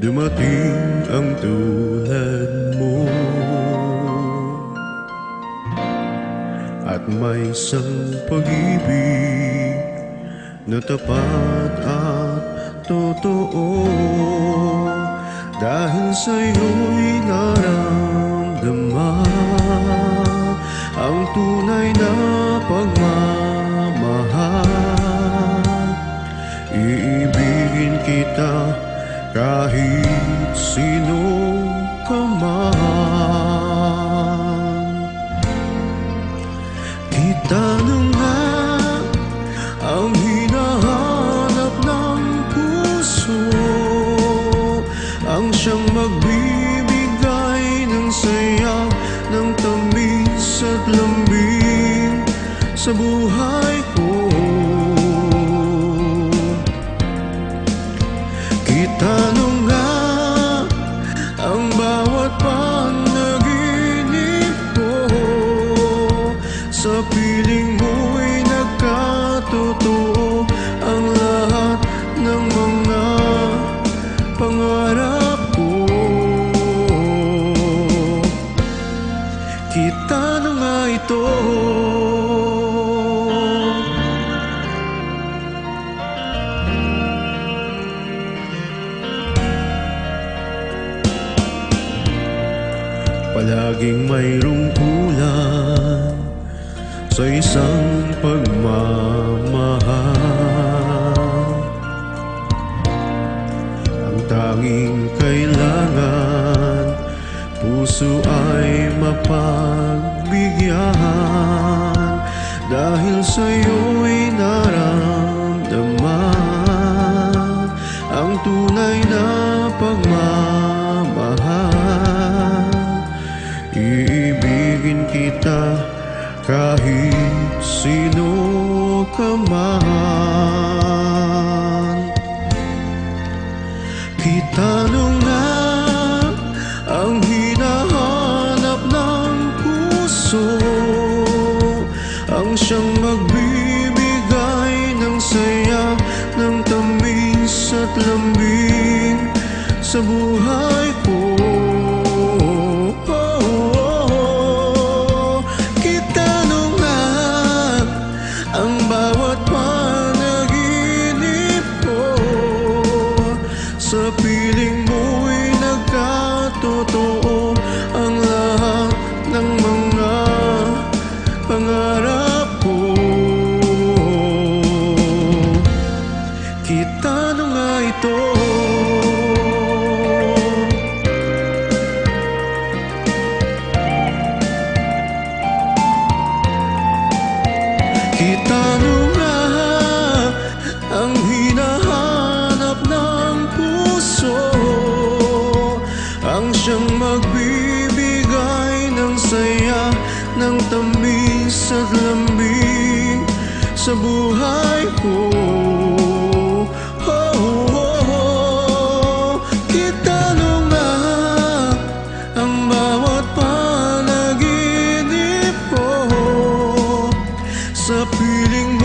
dumating ang tulad mo. At may isang pag-ibig na tapat at totoo, dahil sa'yo'y naramdaman ang tunay na pagmamahal. Iibigin kita kahit sino ka man. Kita na nga ang hinahanap ng puso, ang siyang magbibigay ng saya, ng tamis at lambing sa buhay ko. Kita na nga ang bawat panaginip ko, sa piling mo'y nagkatotoo ang lahat ng mga pangarap ko. Kita na nga ito. Palaging mayroong kulang sa isang pagmamahal. Ang tanging kailangan, puso ay mapagbigyan, dahil sa'yo'y naramdaman ang tunay na pagmamahal. Iibigin kita kahit sino ka man. Kita na nga ang hinahanap ng puso, ang siyang magbibigay ng saya, ng tamis at lambing sa buhay ko. Sa piling mo'y nagkatotoo ang lahat ng mga pangarap ko. Kita na nga ito. Kita na nga ang hinahanap ng puso, ang siyang magbibigay ng saya, ng tamis at lambing sa buhay ko. Kita na nga ang bawat panaginip ko, sa piling